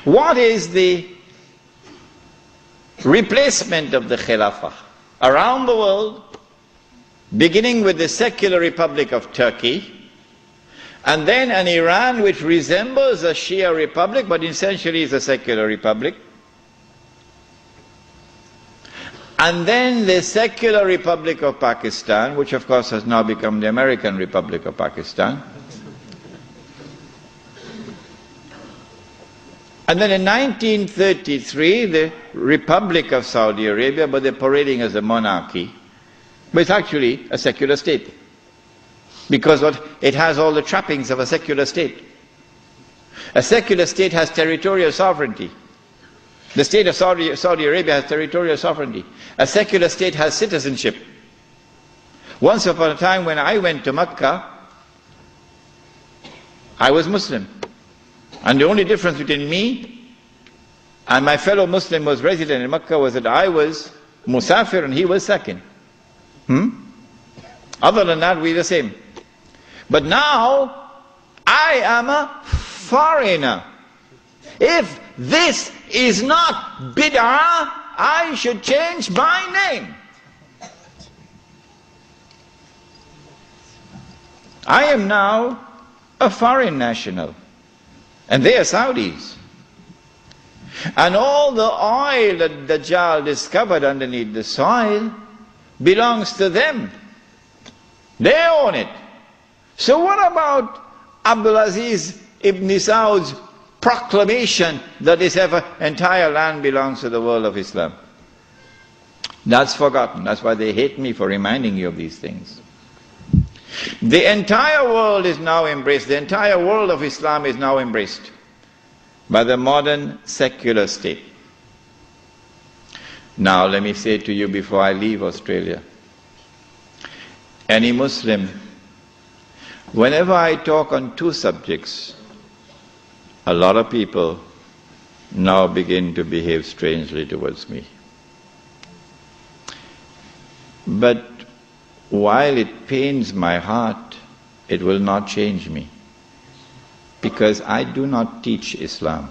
What is the replacement of the Khilafah? Around the world, beginning with the secular Republic of Turkey, and then an Iran which resembles a Shia republic, but essentially is a secular republic. And then the secular Republic of Pakistan, which of course has now become the American Republic of Pakistan. And then in 1933, the Republic of Saudi Arabia, but they're parading as a monarchy. But it's actually a secular state, because it has all the trappings of a secular state. A secular state has territorial sovereignty. The state of Saudi Arabia has territorial sovereignty. A secular state has citizenship. Once upon a time when I went to Mecca, I was Muslim. And the only difference between me and my fellow Muslim who was resident in Mecca was that I was Musafir and he was Sakin. Other than that, we're the same. But now, I am a foreigner. If this is not bid'ah, I should change my name. I am now a foreign national, and they are Saudis. And all the oil that Dajjal discovered underneath the soil belongs to them. They own it. So what about Abdulaziz ibn Saud's proclamation that this entire land belongs to the world of Islam? That's forgotten. That's why they hate me for reminding you of these things. The entire world is now embraced, the entire world of Islam is now embraced by the modern secular state. Now let me say to you before I leave Australia, any Muslim, whenever I talk on two subjects, a lot of people now begin to behave strangely towards me. But while it pains my heart, it will not change me, because I do not teach Islam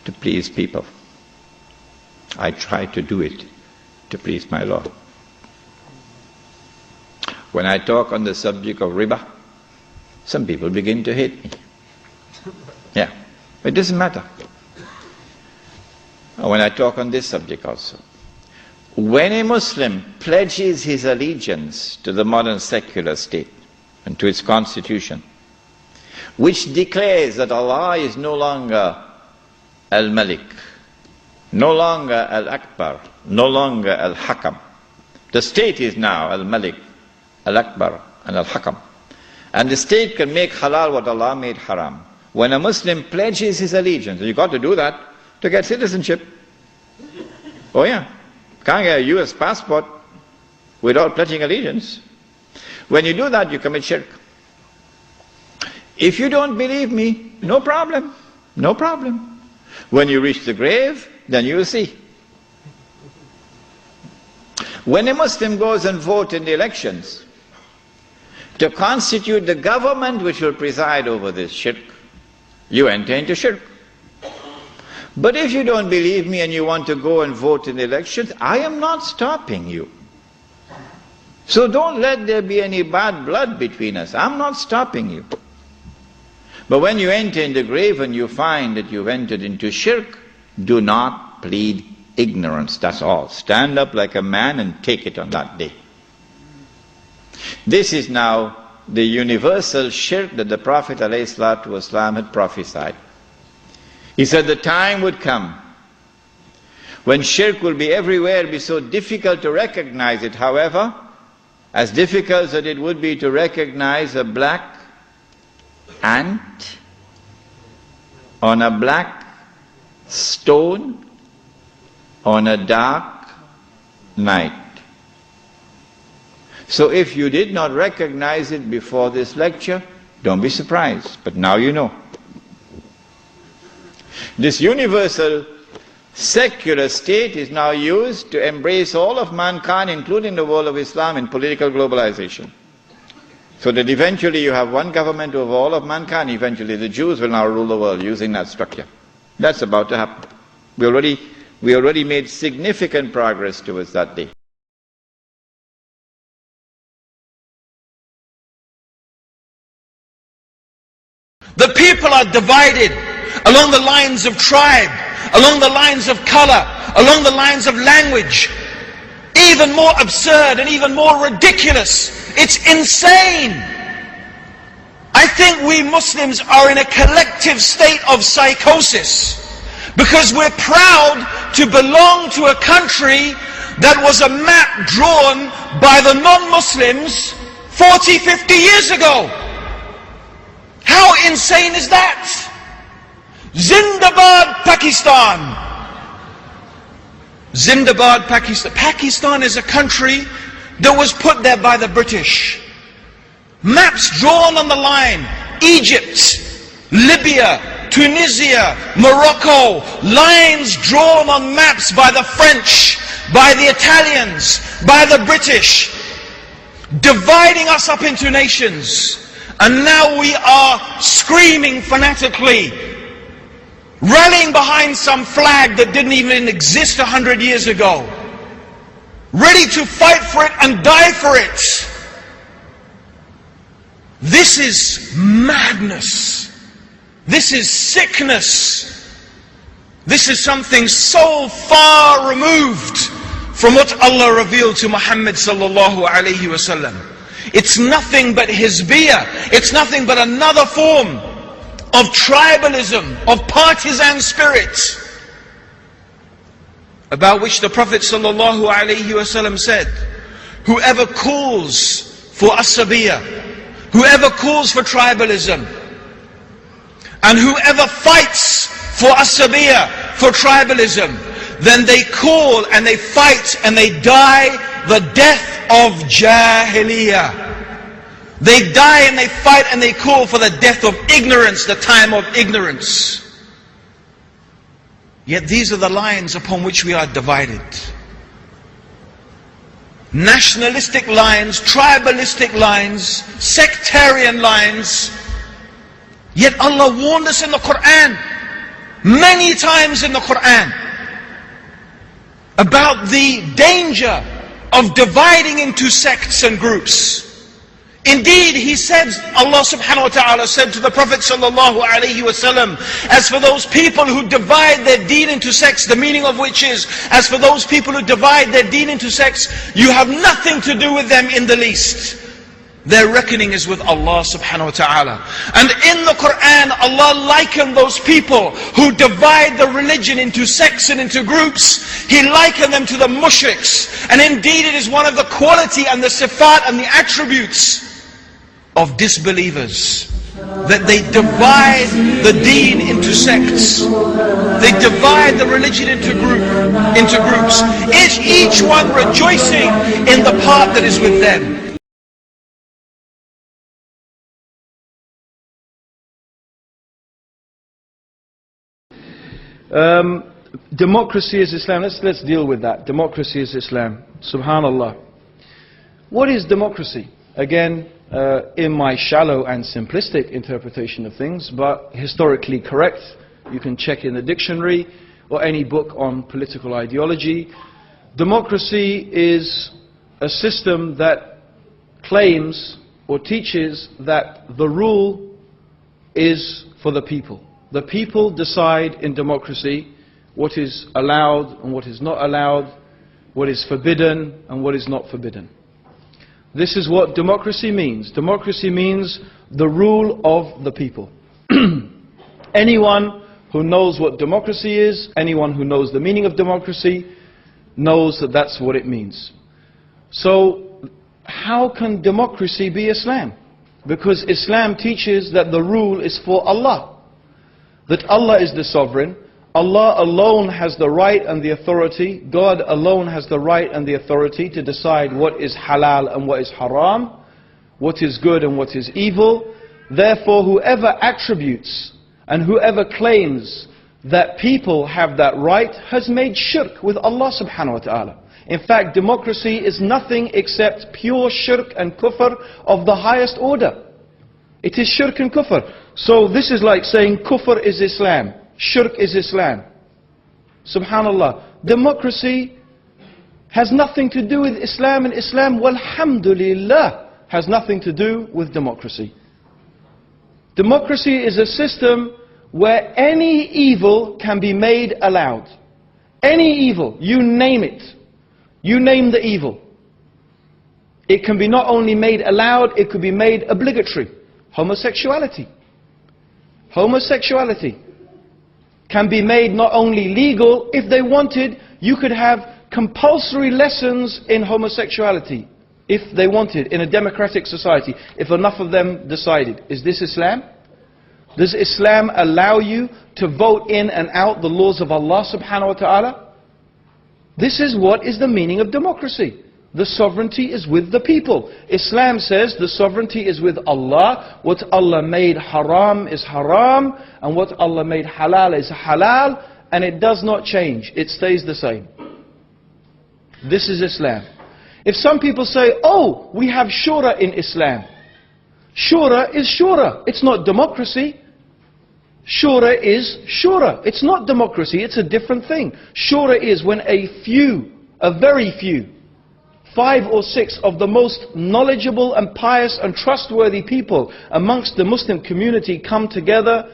to please people. I try to do it to please my Lord. When I talk on the subject of riba, some people begin to hate me. Yeah, it doesn't matter. When I talk on this subject also, when a Muslim pledges his allegiance to the modern secular state and to its constitution, which declares that Allah is no longer Al-Malik, no longer Al-Akbar, no longer Al-Hakam. The state is now Al-Malik, Al-Akbar and Al-Hakam. And the state can make halal what Allah made haram. When a Muslim pledges his allegiance, and you've got to do that to get citizenship. Oh yeah. Can't get a US passport without pledging allegiance. When you do that, you commit shirk. If you don't believe me, no problem. No problem. When you reach the grave, then you will see. When a Muslim goes and votes in the elections to constitute the government which will preside over this shirk, you enter into shirk. But if you don't believe me and you want to go and vote in the elections, I am not stopping you. So don't let there be any bad blood between us. I'm not stopping you. But when you enter in the grave and you find that you've entered into shirk, do not plead ignorance. That's all. Stand up like a man and take it on that day. This is now the universal shirk that the Prophet ﷺ had prophesied. He said the time would come when shirk will be everywhere, it'll be so difficult to recognize it. However, as difficult as it would be to recognize a black ant on a black stone on a dark night. So if you did not recognize it before this lecture, don't be surprised, but now you know. This universal secular state is now used to embrace all of mankind, including the world of Islam, in political globalization. So that eventually you have one government over all of mankind. Eventually the Jews will now rule the world using that structure. That's about to happen. We already made significant progress towards that day. The people are divided along the lines of tribe, along the lines of color, along the lines of language. Even more absurd and even more ridiculous. It's insane. I think we Muslims are in a collective state of psychosis because we're proud to belong to a country that was a map drawn by the non-Muslims 40, 50 years ago. How insane is that? Zindabad, Pakistan. Zindabad, Pakistan. Pakistan is a country that was put there by the British. Maps drawn on the line. Egypt, Libya, Tunisia, Morocco. Lines drawn on maps by the French, by the Italians, by the British. Dividing us up into nations. And now we are screaming fanatically, rallying behind some flag that didn't even exist 100 years ago, ready to fight for it and die for it. This is madness. This is sickness. This is something so far removed from what Allah revealed to Muhammad sallallahu alayhi wasallam. It's nothing but hizbiyah. It's nothing but another form of tribalism, of partisan spirit, about which the Prophet sallallahu alaihi wasallam said, whoever calls for asabiyah, whoever calls for tribalism, and whoever fights for asabiyah, for tribalism, then they call and they fight and they die the death of Jahiliyyah. They die and they fight and they call for the death of ignorance, the time of ignorance. Yet these are the lines upon which we are divided. Nationalistic lines, tribalistic lines, sectarian lines. Yet Allah warned us in the Quran, many times in the Quran, about the danger of dividing into sects and groups. Indeed, He said, Allah subhanahu wa ta'ala said to the Prophet sallallahu alayhi wasallam, as for those people who divide their deen into sects, the meaning of which is, as for those people who divide their deen into sects, you have nothing to do with them in the least. Their reckoning is with Allah subhanahu wa ta'ala. And in the Quran, Allah likened those people who divide the religion into sects and into groups. He likened them to the mushriks. And indeed it is one of the quality and the sifat and the attributes of disbelievers, that they divide the deen into sects. They divide the religion into groups. Each one rejoicing in the part that is with them. Democracy is Islam. Let's deal with that. Democracy is Islam. Subhanallah. What is democracy? Again, in my shallow and simplistic interpretation of things, but historically correct. You can check in the dictionary or any book on political ideology. Democracy is a system that claims or teaches that the rule is for the people. The people decide in democracy what is allowed and what is not allowed, what is forbidden and what is not forbidden. This is what democracy means. Democracy means the rule of the people. Anyone who knows what democracy is, anyone who knows the meaning of democracy, knows that that's what it means. So, how can democracy be Islam? Because Islam teaches that the rule is for Allah. That Allah is the sovereign, Allah alone has the right and the authority, God alone has the right and the authority to decide what is halal and what is haram, what is good and what is evil. Therefore, whoever attributes and whoever claims that people have that right has made shirk with Allah subhanahu wa ta'ala. In fact, democracy is nothing except pure shirk and kufr of the highest order. It is shirk and kufr. So this is like saying kufr is Islam. Shirk is Islam. Subhanallah. Democracy has nothing to do with Islam, and Islam, walhamdulillah, has nothing to do with democracy. Democracy is a system where any evil can be made allowed. Any evil, you name it. You name the evil. It can be not only made allowed, it could be made obligatory. Homosexuality. Homosexuality can be made not only legal, if they wanted, you could have compulsory lessons in homosexuality, if they wanted, in a democratic society, if enough of them decided. Is this Islam? Does Islam allow you to vote in and out the laws of Allah subhanahu wa ta'ala? This is what is the meaning of democracy. The sovereignty is with the people. Islam says the sovereignty is with Allah. What Allah made haram is haram, and what Allah made halal is halal, and it does not change. It stays the same. This is Islam. If some people say, oh, we have shura in Islam. Shura is shura. It's not democracy. Shura is shura. It's not democracy. It's a different thing. Shura is when a few, a very few, 5 or 6 of the most knowledgeable and pious and trustworthy people amongst the Muslim community come together,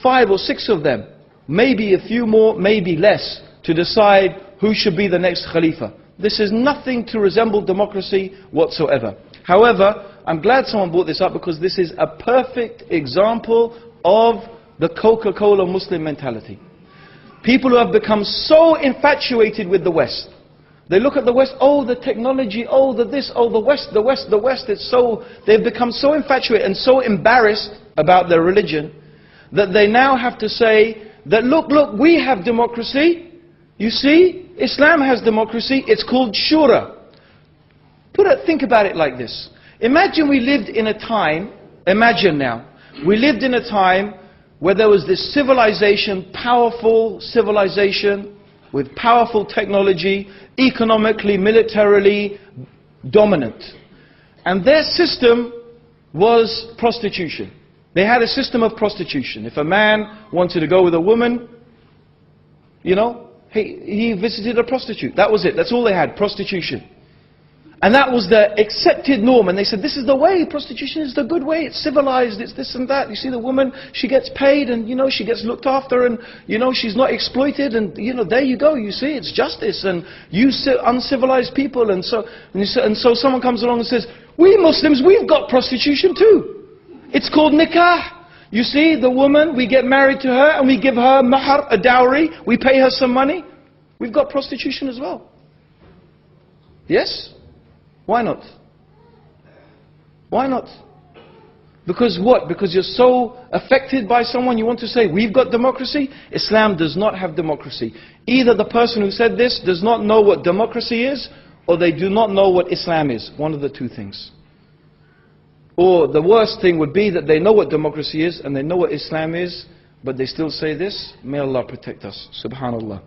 5 or 6 of them, maybe a few more, maybe less, to decide who should be the next Khalifa. This is nothing to resemble democracy whatsoever. However, I'm glad someone brought this up, because this is a perfect example of the Coca-Cola Muslim mentality. People who have become so infatuated with the West. They look at the West, oh the technology, oh the this, oh the West, the West, the West. It's so, they've become so infatuated and so embarrassed about their religion that they now have to say that look, we have democracy. You see, Islam has democracy. It's called shura. Think about it like this. Imagine we lived in a time, imagine now, we lived in a time where there was this civilization, powerful civilization, with powerful technology, economically, militarily dominant. And their system was prostitution. They had a system of prostitution. If a man wanted to go with a woman, you know, he visited a prostitute. That was it. That's all they had, prostitution. And that was the accepted norm. And they said, this is the way, prostitution is the good way, it's civilized, it's this and that. You see the woman, she gets paid and, you know, she gets looked after and, you know, she's not exploited and, you know, there you go, you see, it's justice. And you uncivilized people and so someone comes along and says, we Muslims, we've got prostitution too. It's called nikah. You see, the woman, we get married to her and we give her mahar, a dowry, we pay her some money. We've got prostitution as well. Yes? Why not? Why not? Because what? Because you're so affected by someone, you want to say, we've got democracy? Islam does not have democracy. Either the person who said this does not know what democracy is, or they do not know what Islam is. One of the two things. Or the worst thing would be that they know what democracy is, and they know what Islam is, but they still say this. May Allah protect us. Subhanallah.